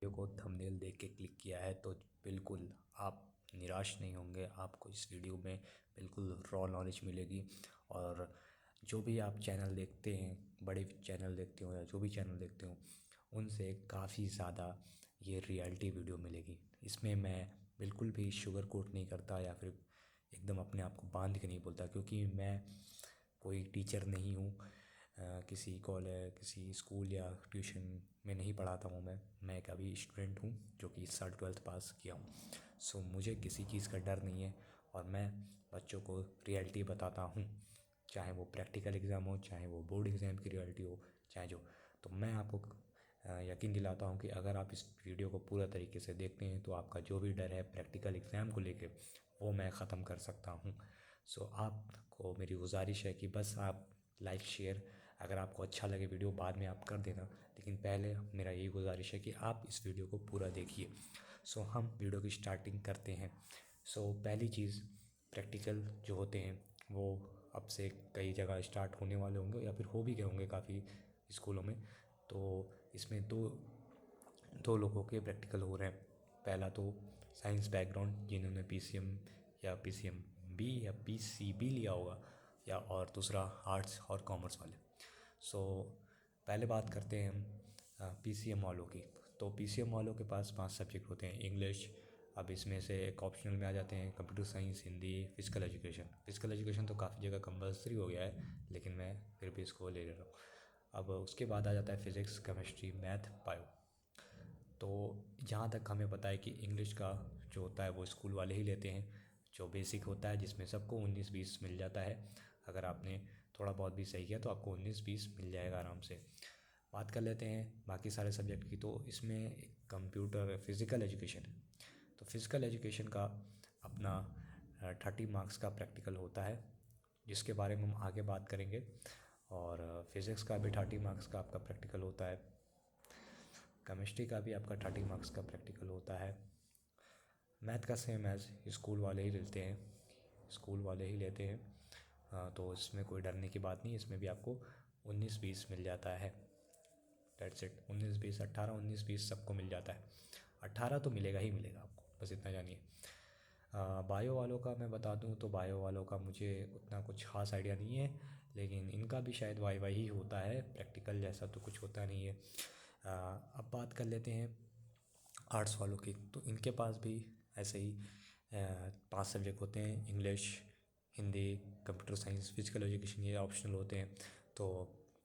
Video को thumbnail देख के क्लिक किया है तो बिल्कुल आप निराश नहीं होंगे। आपको इस वीडियो में बिल्कुल रॉ नॉलेज मिलेगी। और जो भी आप चैनल देखते हैं, बड़े चैनल देखते हो या जो भी चैनल देखते हो, उनसे काफ़ी ज़्यादा ये रियलिटी वीडियो मिलेगी। इसमें मैं बिल्कुल भी शुगर कोट नहीं करता या फिर एकदम अपने आप को बांध के नहीं बोलता, क्योंकि मैं कोई टीचर नहीं हूँ। किसी कॉलेज, किसी स्कूल या ट्यूशन में नहीं पढ़ाता हूँ। मैं एक अभी स्टूडेंट हूँ जो कि इस साल 12th पास किया हूँ। सो मुझे किसी चीज़ का डर नहीं है और मैं बच्चों को रियलिटी बताता हूँ, चाहे वो प्रैक्टिकल एग्ज़ाम हो, चाहे वो बोर्ड एग्ज़ाम की रियलिटी हो, चाहे जो। तो मैं आपको यकीन दिलाता हूँ कि अगर आप इस वीडियो को पूरा तरीके से देखते हैं तो आपका जो भी डर है प्रैक्टिकल एग्ज़ाम को लेके, वो मैं ख़त्म कर सकता हूँ। सो आपको मेरी गुजारिश है कि बस आप लाइक शेयर, अगर आपको अच्छा लगे वीडियो बाद में आप कर देना, लेकिन पहले मेरा यही गुजारिश है कि आप इस वीडियो को पूरा देखिए। सो हम वीडियो की स्टार्टिंग करते हैं। सो पहली चीज़, प्रैक्टिकल जो होते हैं वो अब से कई जगह स्टार्ट होने वाले होंगे या फिर हो भी गए होंगे काफ़ी स्कूलों में। तो इसमें दो दो लोगों के प्रैक्टिकल हो रहे हैं। पहला तो साइंस बैकग्राउंड जिन्होंने पीसीएम या पीसीएमबी या पीसीबी लिया होगा, या और दूसरा आर्ट्स और कॉमर्स वाले। सो पहले बात करते हैं हम पीसीएम वालों की। तो पीसीएम वालों के पास 5 सब्जेक्ट होते हैं। इंग्लिश, अब इसमें से एक ऑप्शनल में आ जाते हैं computer science, Hindi, physical education. Physical education तो काफ़ी जगह कंपलसरी हो गया है, लेकिन मैं फिर भी इसको ले रहा हूँ। अब उसके बाद आ जाता है फिज़िक्स, केमिस्ट्री, मैथ, बायो। तो जहाँ तक हमें पता है कि इंग्लिश का जो होता है वो स्कूल वाले ही लेते हैं, जो बेसिक होता है, जिसमें सबको 19-20 मिल जाता है। अगर आपने थोड़ा बहुत भी सही किया तो आपको 19-20 मिल जाएगा आराम से। बात कर लेते हैं बाकी सारे सब्जेक्ट की। तो इसमें कंप्यूटर फिज़िकल एजुकेशन है। तो फिज़िकल एजुकेशन का अपना 30 मार्क्स का प्रैक्टिकल होता है, जिसके बारे में हम आगे बात करेंगे। और फिज़िक्स का भी 30 मार्क्स का आपका प्रैक्टिकल होता है। केमिस्ट्री का भी आपका 30 मार्क्स का प्रैक्टिकल होता है। मैथ का सेम एज स्कूल वाले ही लेते हैं, स्कूल वाले ही लेते हैं। तो इसमें कोई डरने की बात नहीं, इसमें भी आपको 19-20 मिल जाता है। That's it. 19-20, 18-19-20 सबको मिल जाता है। 18 तो मिलेगा ही मिलेगा आपको, बस इतना जानिए। बायो वालों का मैं बता दूं तो बायो वालों का मुझे उतना कुछ खास आइडिया नहीं है, लेकिन इनका भी शायद वाई वाई ही होता है, प्रैक्टिकल जैसा तो कुछ होता नहीं है। अब बात कर लेते हैं आर्ट्स वालों की। तो इनके पास भी ऐसे ही 5 सब्जेक्ट होते हैं। English, Hindi, computer science, physical education, ये ऑप्शनल होते हैं। तो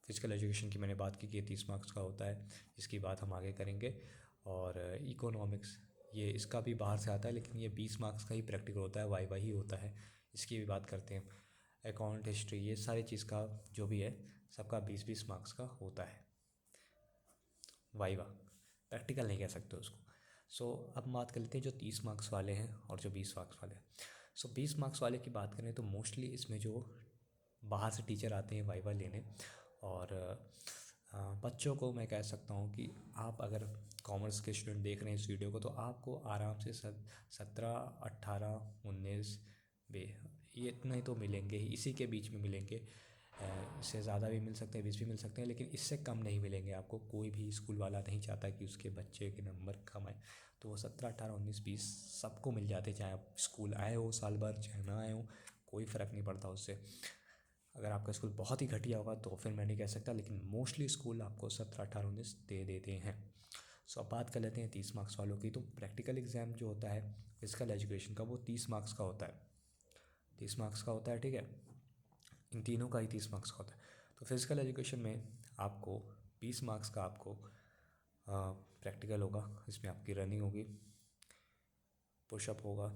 फिजिकल एजुकेशन की मैंने बात की कि ये 30 मार्क्स का होता है, इसकी बात हम आगे करेंगे। और इकोनॉमिक्स, ये इसका भी बाहर से आता है, लेकिन ये 20 मार्क्स का ही प्रैक्टिकल होता है, वाई वाई ही होता है, इसकी भी बात करते हैं। अकाउंट, हिस्ट्री, ये सारी चीज़ का जो भी है सबका 20-20 मार्क्स का होता है। वाइवा, प्रैक्टिकल नहीं कह सकते उसको। सो अब बात कर लेते हैं जो 30 मार्क्स वाले हैं और जो 20 मार्क्स वाले हैं। सो 20 मार्क्स वाले की बात करें तो मोस्टली इसमें जो बाहर से टीचर आते हैं वाइवा लेने, और बच्चों को मैं कह सकता हूँ कि आप अगर कॉमर्स के स्टूडेंट देख रहे हैं इस वीडियो को, तो आपको आराम से 17, 18, 19 बे ये इतना ही तो मिलेंगे ही, इसी के बीच में मिलेंगे। इससे ज़्यादा भी मिल सकते हैं, 20 भी मिल सकते हैं, लेकिन इससे कम नहीं मिलेंगे आपको। कोई भी स्कूल वाला नहीं चाहता कि उसके बच्चे के नंबर कम आए। तो वो 17, 18, 19, 20 सबको मिल जाते, चाहे आप स्कूल आए हो साल भर, चाहे ना आए हो, कोई फ़र्क नहीं पड़ता उससे। अगर आपका स्कूल बहुत ही घटिया होगा तो फिर मैं नहीं कह सकता, लेकिन मोस्टली स्कूल आपको 17, 18, 19 दे देते हैं। सो अब बात कर लेते हैं 30 मार्क्स वालों की। तो प्रैक्टिकल एग्ज़ाम जो होता है फिजिकल एजुकेशन का, वो 30 मार्क्स का होता है। 30 मार्क्स का होता है, ठीक है। इन तीनों का ही 30 मार्क्स का होता है। तो फिजिकल एजुकेशन में आपको 20 मार्क्स का आपको प्रैक्टिकल होगा। इसमें आपकी रनिंग होगी, पुशअप होगा,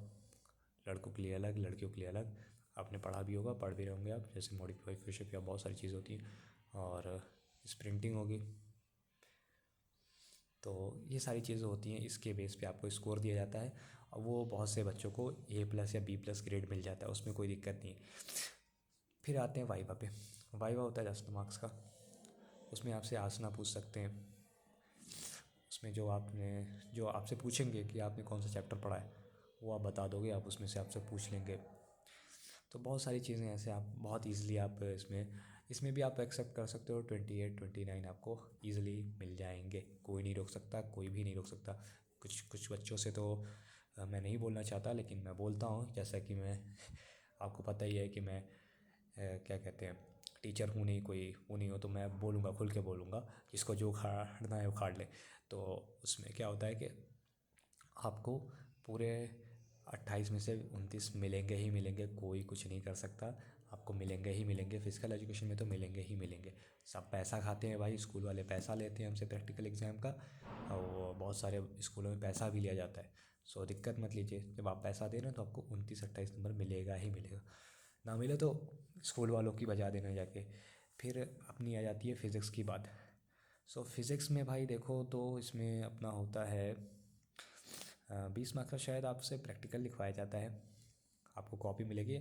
लड़कों के लिए अलग, लड़कियों के लिए अलग। आपने पढ़ा भी होगा, पढ़ भी रहे होंगे आप, जैसे मॉडिफाई, पुशअप या बहुत सारी चीज़ होती हैं। और स्प्रिंटिंग होगी। तो ये सारी चीज़ें होती हैं, इसके बेस पे आपको स्कोर दिया जाता है। और वो बहुत से बच्चों को A+ या B+ ग्रेड मिल जाता है, उसमें कोई दिक्कत नहीं है। फिर आते हैं वाइवा पे। वाइवा होता है 10 मार्क्स का। उसमें आपसे आसना पूछ सकते हैं। उसमें जो आपसे पूछेंगे कि आपने कौन सा चैप्टर पढ़ा है, वो आप बता दोगे, आप उसमें से आपसे पूछ लेंगे। तो बहुत सारी चीज़ें ऐसे आप बहुत ईज़िली आप इसमें इसमें भी आप एक्सेप्ट कर सकते हो 28-29 आपको ईज़िली मिल जाएंगे। कोई नहीं रोक सकता, कोई भी नहीं रोक सकता। कुछ कुछ बच्चों से तो मैं नहीं बोलना चाहता, लेकिन मैं बोलता हूँ, जैसा कि मैं आपको पता ही है कि मैं क्या कहते हैं, टीचर हूँ नहीं, कोई वो नहीं हो, तो मैं बोलूँगा, खुल के बोलूँगा, जिसको जो उखाड़ना है उखाड़ ले। तो उसमें क्या होता है कि आपको पूरे 28 में से 29 मिलेंगे ही मिलेंगे, कोई कुछ नहीं कर सकता, आपको मिलेंगे ही मिलेंगे। फिजिकल एजुकेशन में तो मिलेंगे ही मिलेंगे। सब पैसा खाते हैं भाई, स्कूल वाले पैसा लेते हैं हमसे प्रैक्टिकल एग्ज़ाम का, और बहुत सारे स्कूलों में पैसा भी लिया जाता है। सो दिक्कत मत लीजिए, जब आप पैसा दे रहे हैं तो आपको 29-28 नंबर मिलेगा ही मिलेगा। ना मिले तो स्कूल वालों की बजा देना जाके। फिर अपनी आ जाती है फ़िज़िक्स की बात। सो फिज़िक्स में भाई देखो, तो इसमें अपना होता है 20 मार्क्स का शायद आपसे प्रैक्टिकल लिखवाया जाता है, आपको कॉपी मिलेगी।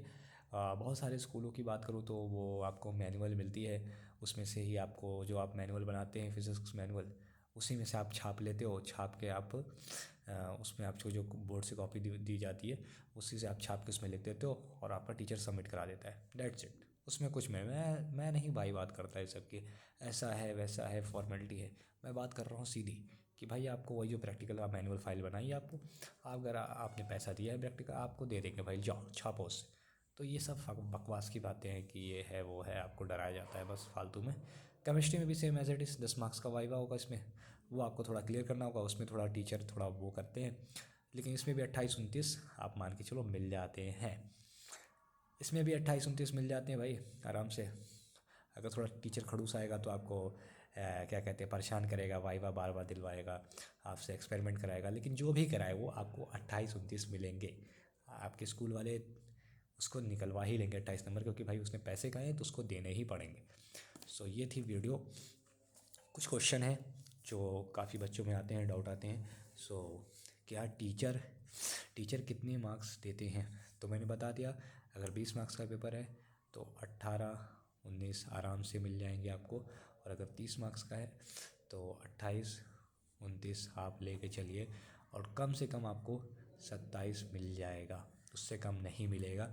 बहुत सारे स्कूलों की बात करूँ तो वो आपको मैनुअल मिलती है, उसमें से ही आपको, जो आप मैनुअल बनाते हैं फिज़िक्स मैनुअल, उसी में से आप छाप लेते हो। छाप के आप उसमें आपको जो बोर्ड से कॉपी दी जाती है, उसी से आप छाप के उसमें लिख देते हो और आपका टीचर सबमिट करा देता है। That's it. उसमें कुछ मैं नहीं भाई बात करता है सबकी, ऐसा है वैसा है फॉर्मेलिटी है। मैं बात कर रहा हूँ सीधी, कि भाई आपको वही जो प्रैक्टिकल आप मैनुअल फाइल बनाइए, आपको, आप अगर आपने पैसा दिया है प्रैक्टिकल, आपको दे देंगे भाई, जाओ छापो उससे। तो ये सब बकवास की बातें हैं कि ये है वो है, आपको डराया जाता है बस फालतू में। केमिस्ट्री में भी same as it is, 10 marks का वाइवा होगा इसमें, वो आपको थोड़ा क्लियर करना होगा, उसमें थोड़ा टीचर थोड़ा वो करते हैं, लेकिन इसमें भी 28-29 आप मान के चलो मिल जाते हैं। इसमें भी 28-29 मिल जाते हैं भाई आराम से। अगर थोड़ा टीचर खड़ूस आएगा तो आपको क्या कहते हैं, परेशान करेगा, वाइवा बार बार दिलवाएगा, आपसे एक्सपेरिमेंट कराएगा, लेकिन जो भी कराए वो आपको 28-29 मिलेंगे। आपके स्कूल वाले उसको निकलवा ही लेंगे 28 नंबर, क्योंकि भाई उसने पैसे खाए तो उसको देने ही पड़ेंगे। सो ये थी वीडियो। कुछ क्वेश्चन हैं जो काफ़ी बच्चों में आते हैं, डाउट आते हैं। सो क्या टीचर टीचर कितने मार्क्स देते हैं, तो मैंने बता दिया। अगर 20 मार्क्स का पेपर है तो 18-19 आराम से मिल जाएंगे आपको, और अगर 30 मार्क्स का है तो 28-29 आप लेके चलिए, और कम से कम आपको 27 मिल जाएगा, उससे कम नहीं मिलेगा।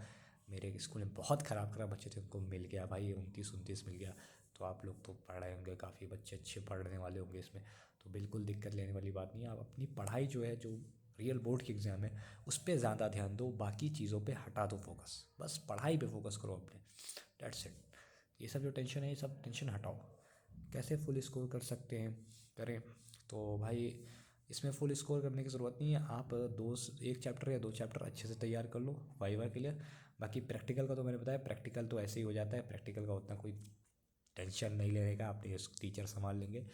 मेरे स्कूल में बहुत ख़राब बच्चे थे, उनको मिल गया भाई 29-29 मिल गया। तो आप लोग तो पढ़ रहे होंगे, काफ़ी बच्चे अच्छे पढ़ने वाले होंगे इसमें, तो बिल्कुल दिक्कत लेने वाली बात नहीं है। आप अपनी पढ़ाई जो है, जो रियल बोर्ड की एग्ज़ाम है, उस पर ज़्यादा ध्यान दो, बाकी चीज़ों पे हटा दो फोकस, बस पढ़ाई पे फोकस करो अपने। That's it. ये सब जो टेंशन है, ये सब टेंशन हटाओ। कैसे फुल स्कोर कर सकते हैं, करें तो भाई, इसमें फुल स्कोर करने की ज़रूरत नहीं है। आप एक चैप्टर या 2 चैप्टर अच्छे से तैयार कर लो वाइवा के लिए। बाकी प्रैक्टिकल का तो मैंने बताया, प्रैक्टिकल तो ऐसे ही हो जाता है, प्रैक्टिकल का उतना कोई टेंशन नहीं लेने का, अपने टीचर संभाल लेंगे।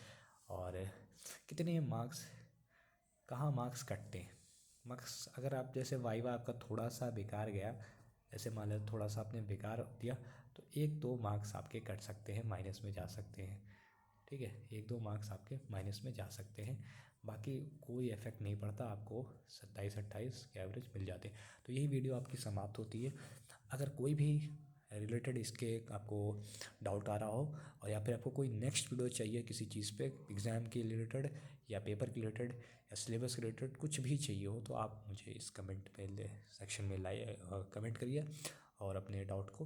और कितने मार्क्स, कहाँ मार्क्स कटते हैं, मार्क्स अगर आप जैसे वाइवा आपका थोड़ा सा बेकार गया, ऐसे मान लो थोड़ा सा आपने बेकार दिया, तो 1-2 मार्क्स आपके कट सकते हैं, माइनस में जा सकते हैं। ठीक है, 1-2 मार्क्स आपके माइनस में जा सकते हैं, बाकी कोई इफेक्ट नहीं पड़ता, आपको 27-28 के एवरेज मिल जाते हैं। तो यही वीडियो आपकी समाप्त होती है। अगर कोई भी रिलेटेड इसके आपको डाउट आ रहा हो, और या फिर आपको कोई नेक्स्ट वीडियो चाहिए किसी चीज़ पे, एग्ज़ाम के रिलेटेड या पेपर के रिलेटेड या सिलेबस के रिलेटेड कुछ भी चाहिए हो, तो आप मुझे इस कमेंट में सेक्शन में लाइए, कमेंट करिए, और अपने डाउट को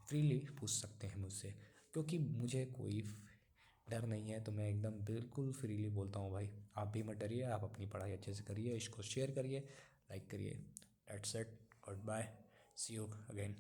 फ्रीली पूछ सकते हैं मुझसे, क्योंकि मुझे कोई डर नहीं है। तो मैं एकदम बिल्कुल फ्रीली बोलता हूँ भाई, आप भी मत डरिए, आप अपनी पढ़ाई अच्छे से करिए, इसको शेयर करिए, लाइक करिए। That's it, good bye, see you again.